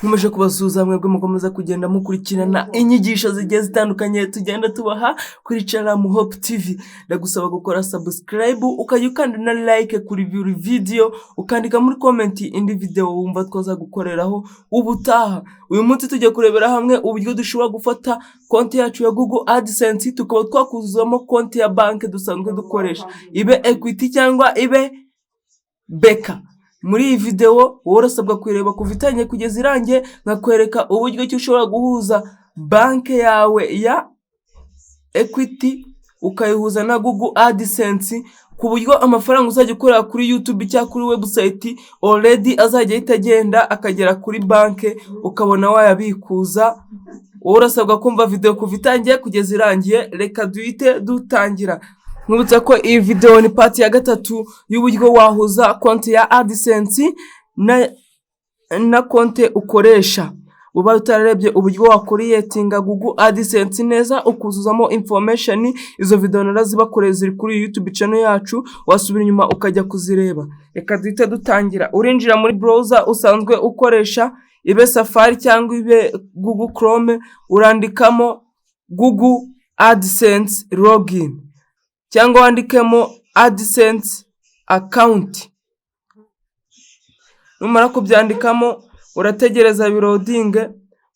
nkomeje kubasuhuza mwebwe mukomeza kugenda mukurikirana inyigisho zigiye zitandukanye tugenda tubaha kuri channel Hope TV. Ndagusaba gukora subscribe, ukajya ukanda na like kuri buri video, ukandika muri comment indi video wumva twaza gukoreraho ubutaha. Uyu munsi tujya kurebera hamwe uburyo dushobora gufata konti yacu ya Google AdSense tukaba twakuzuzamo konti ya banki dusanzwe dukoresha, ibe Equity cyangwa ibe Beka. Muri iyi video worasabwa kwireba kuvitanye kugeza irangiye nkakwereka uburyo cyo ushobora guhuza banki yawe ya Equity ukayihuza na Google AdSense ku buryo amafaranga uzajya ukorera kuri YouTube cyangwa kuri website already azajya itagenda akagera kuri banki ukabona wayabikuza. Worasabwa kumva video kuvitangiye kugeza irangiye. Reka duhite dutangira. Nkubutsa ko iyi video ni part ya gatatu y'uburyo wahuza konti ya AdSense na konti ukoresha. Uba utarebye uburyo wakoriyetinga Google AdSense neza ukuzuzamo information, izo video narazibakoreye ziri kuri YouTube channel yacu, wasubira inyuma ukajya kuzireba. Reka duhite dutangira. Urinjira muri browser usanzwe ukoresha, ibe Safari cyangwa ibe Google Chrome, urandikamo Google AdSense login cyangwa wandikemo AdSense account. Numara kubyandikamo urategereza birodinge,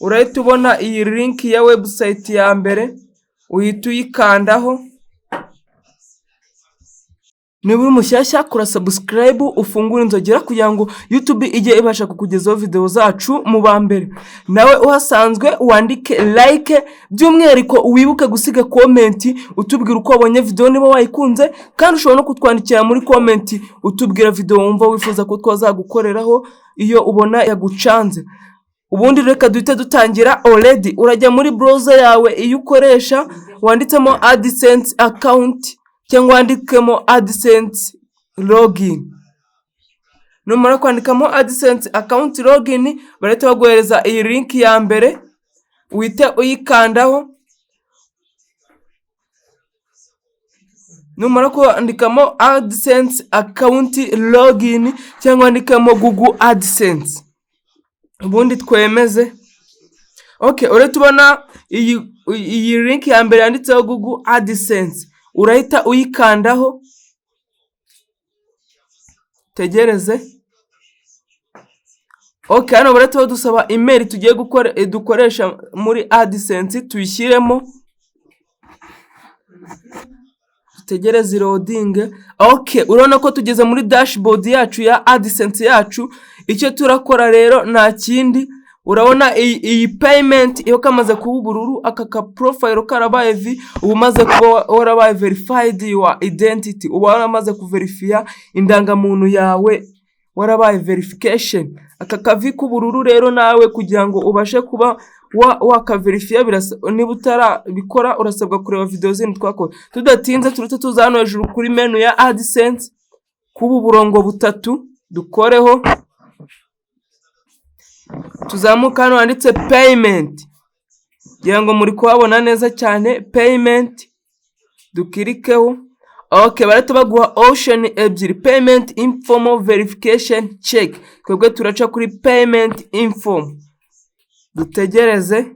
urahita ubona iyi link ya website ya mbere, uhita uyikandaho. Niba uri mushyashya kora subscribe, ufungura inzogera kugira ngo YouTube ijye ibasha kukugezaho video zacu mu bambere. Nawe uhasanzwe wandike like, by'umwihariko wibuke gusiga comment utubwira uko wabonye video niba wayikunze, kandi ushobora no kutwandikira muri comment utubwira video wumva wifuza ko twazagukoreraho iyo ubona yagucanze. Ubundi reka duhite dutangira. Already urajya muri browser yawe iyo ukoresha, wanditsemo AdSense account cyangwa wandikemo AdSense login. Numara kwandikamo AdSense account login, barahita baguhereza iyi link ya mbere, uhite uyikandaho. Numara kwandikamo AdSense account login cyangwa wandikamo Google AdSense, ubundi twemeze. Okay, urahita ubona iyi link ya mbere yanditseho Google AdSense, urahita uyikandaho. Tegereze. Okay, hano barahita badusaba email tugiye dukoresha muri AdSense, tuyishyiremo. Tegereze loading. Okay, urabona ko tugeze muri dashboard yacu ya AdSense yacu. Icyo turakora rero nta kindi, urabona iyi payment iyo kamaze kuba ubururu, aka profile karabaye umaze kuba warabaye verified your identity, uba waramaze kuverifya indangamuntu yawe, warabaye verification. Aka kavi k'ubururu rero nawe kugira ngo ubashe kuba wakaverifya, niba utarabikora urasabwa kureba video zindi twakora. Tudatinze turute tuza hano hejuru kuri menu ya AdSense kubu burongo butatu dukoreho. Tuzamuka hano handitse payment, kugira ngo muri kuhabona neza cyane. Payment dukirikeho. Okay, barahita baguha option ebyiri, payment inform verification check. Twebwe turaca kuri payment inform. Dutegereze.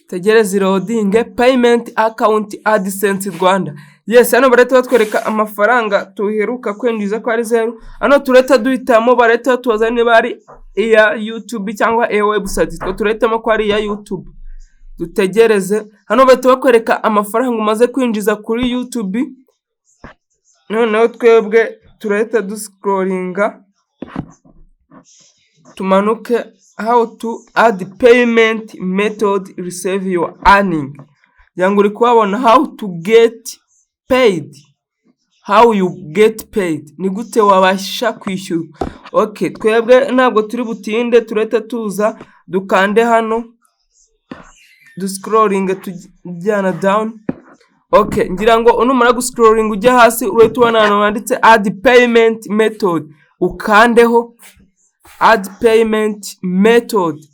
Tegereze loading. Payment account AdSense Rwanda. Yes, hano barahita batwereka amafaranga tuheruka kwinjiza ko ari 0. Hano tureta duhitamo, barahita tuzane bari iya YouTube cyangwa iya website. Turahitamo ko ari iya YouTube. Dutegereze. Hano bahita bakwereka amafaranga umaze kwinjiza kuri YouTube. Noneho twebwe turahita duscrollinga tumanuke how to add payment method receive your earning. Yangu uri kuhabona how to get paid, how you get paid, ni gute wabasha kwishyura. Okay, twebwe ntabwo turi butinde, tureta tuza dukande hano, duscrolling tujyana down. Okay, ngira ngo unumara guscrolling ujya hasi urahita ubona hano handitse add payment method, ukandeho add payment method.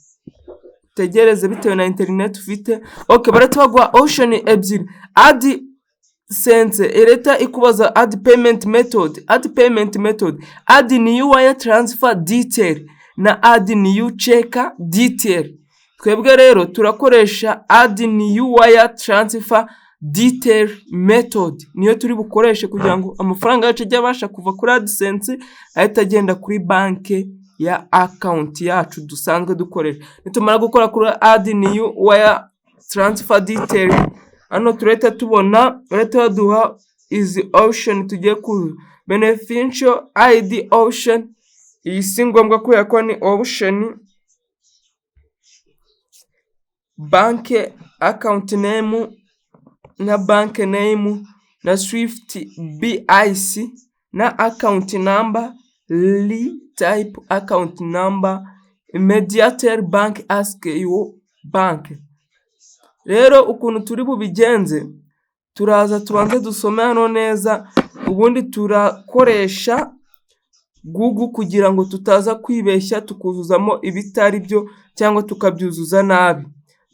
Tegereze bitewe na internet ufite. Okay, barahita baguha option ebyiri, AdSense ireta ikubaza add payment method. Add payment method, add new wire transfer detail, na add new check detail. Twebwe rero turakoresha add new wire transfer detail method, niyo turi bukoreshe kugira ngo amafaranga yacu ajye abasha kuva kuri AdSense ahita agenda kuri banke ya account yacu dusanzwe dukoresha. Nitumara gukora kuri add new wire transfer detail, hano turahita tubona barahita baduha izi option tugiye ku beneficial ID option. Iyi si ngombwa kubera ko ni option. Bank account name na bank name na Swift BIC na account number, type account number, immediate bank ask you bank. Rero ukuntu turi bubigenze, turaza tubanze dusome hano neza, ubundi turakoresha Google kugira ngo tutaza kwibeshya tukuzuzamo ibitari byo cyangwa tukabyuzuza nabi.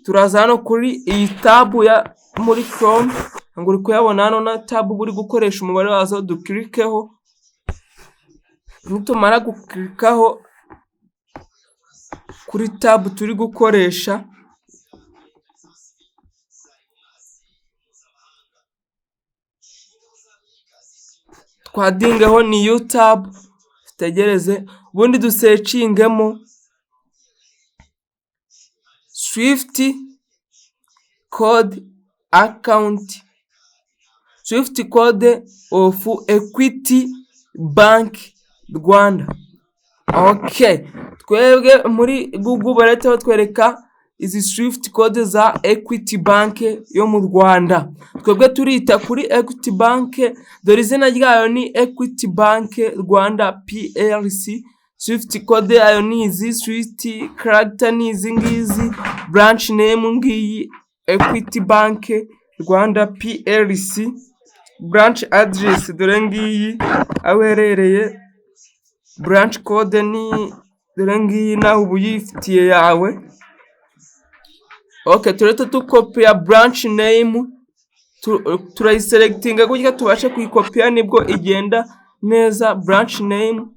Turaza hano kuri iyi tab ya muri Chrome, ngo uri kuyabona hano na tab buri gukoresha umubare wazo, dukirikeho. Nitumara gukirikaho kuri tab turi gukoresha, twadingeho new tab, tutegereze ubundi dusearchingemo Swift code account, Swift code of Equity Bank Rwanda. Okay, twebwe muri Google barahita batwereka izi Swift code za Equity Bank yo mu Rwanda. Twebwe turita kuri Equity Bank, dore izina ryayo ni Equity Bank Rwanda PLC. Swift code yayo ni izi, Swift character ni izi ngizi, branch name ngiyi Equity Bank Rwanda PLC, branch address dore ngiyi awerereye, branch code ni dore ngiyi naho ubuyifitiye yawe. Okay, tureta tukopia branch name, turayiselectinga gutya tubashe kuyikopia nibwo igenda neza. Branch name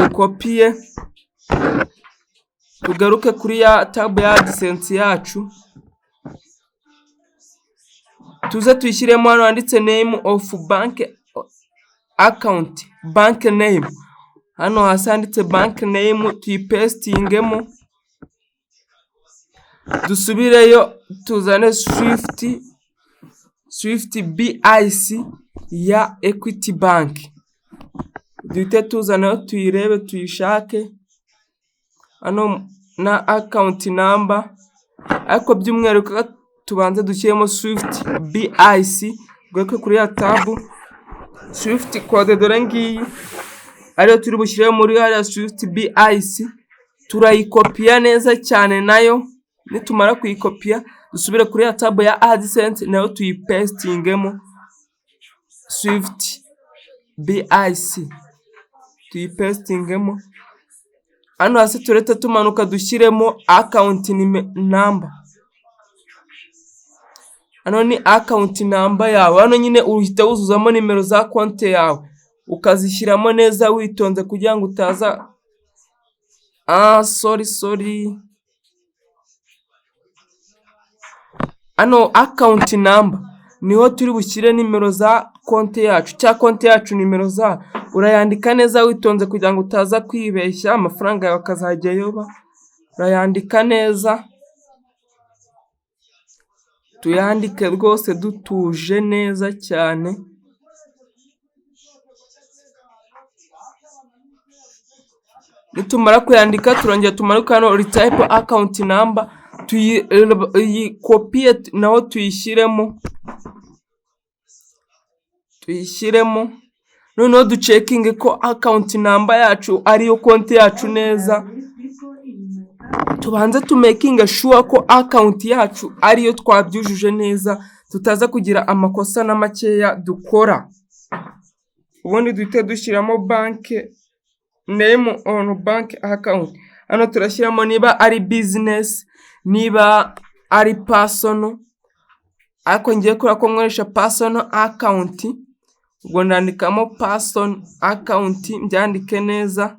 dukopie, tugaruke kuri ya tab ya AdSense yacu, tuze tuyishyiremo hano handitse name of bank account, bank name. Hano hasi handitse bank name, tuyipestingemo, dusubireyo tuzane Swift BIC ya Equity Bank, duhite tuzanayo tuyirebe tuyishake. Hano na account number, ariko by'umwihariko tubanze dushyiremo Swift BIC, gwe kuri ya tab. Swift code dore ngiyi ariyo turi bushyire muri ya Swift BIC, turayikopia neza cyane nayo. Nitumara kuyikopia dusubire kuri ya tab ya AdSense, nayo tuyipestingemo Swift BIC, tuyipestingemo. Hano hasi tureta tumanuka dushyiremo account number. Hano ni account number yawe, hano nyine uhita wuzuzamo nimero za konti yawe ukazishyiramo neza witonze kugira ngo utaza sorry. Hano account number niho turi bushyire nimero za konti yacu, cya konti yacu nimero za urayandika neza witonze kugira ngo utaza kwibeshya amafaranga yawe akazajya yoba. Urayandika neza, tuyandike rwose dutuje neza cyane. Nitumara kuyandika turongera tumanuka hano retype account number, tuyikopie naho tuyishyiremo, noneho ducekinge ko account number yacu ariyo konti yacu neza. Tubanze tumakinga sure ko account yacu ariyo twabyujuje neza, tutaza kugira amakosa na makeya dukora. Ubundi duhite dushyiramo bank name on bank account. Hano turashyiramo niba ari business, niba ari personal, ariko ngiye kora ko nkoresha personal account, ubwo ndandikamo person account, mbyandike neza.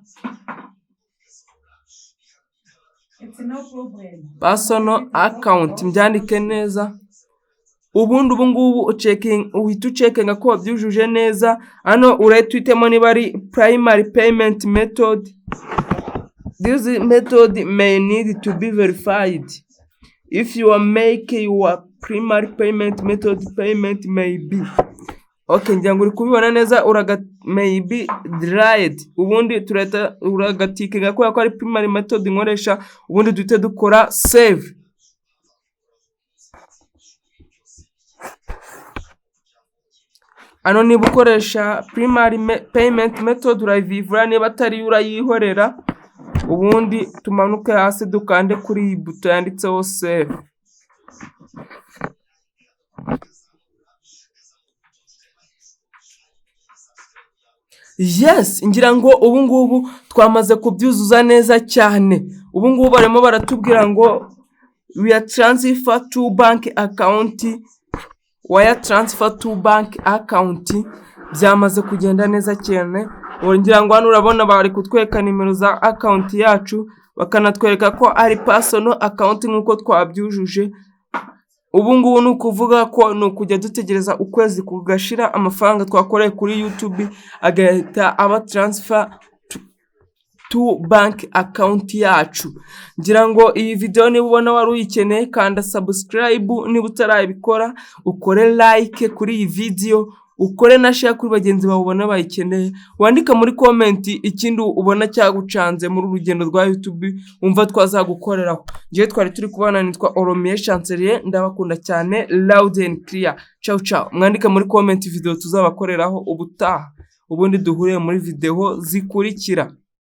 personal account mbyandike neza. Ubundi ubu ngubu uhita ucekinga ko wabyujuje neza. Hano urahita uhitamo niba ari primary payment method. This method may need to be verified. If you make your primary payment method, payment may be. Okay, ngira ngo uri kubibona neza. May be denied. Ubundi tureta uragatikinga ko ari primary method nkoresha. Ubundi duhite dukora save. Ano niba ukoresha primary payment method urayivivura, niba atari urayihorera. Ubundi tumanuke hasi dukande kuri iyi buto yanditseho save. Yes, ngira ngo ubu ngubu twamaze kubyuzuza neza cyane. Ubu ngubu barimo baratubwira ngo wire transfer to bank account, wire transfer to bank account. Byamaze kugenda neza cyane. Ngira ngo hano urabona bari kutwereka nimero za account yacu, bakanatwereka ko ari personal account nkuko twabyujuje. Ubu ngubu ni ukuvuga ko ni ukujya dutegereza ukwezi kugashira amafaranga twakoreye kuri YouTube agahita aba transfer to bank account yacu. Ngira ngo iyi video niba ubona wari uyikeneye kanda subscribe, niba utarabikora ukore like kuri iyi video, ukore na share kuri bagenzi bawe ubona bayikeneye. Wandika muri comment ikindi ubona cyagucanze muri urugendo rwa YouTube umva twazagukoreraho. Ngiye twari turi kubana nitwa Oromie Chancelier, ndabakunda cyane loud and clear. Ciao ciao. Mwandika muri comment video tuzabakoreraho ubutaha. Ubundi duhure muri video zikurikira.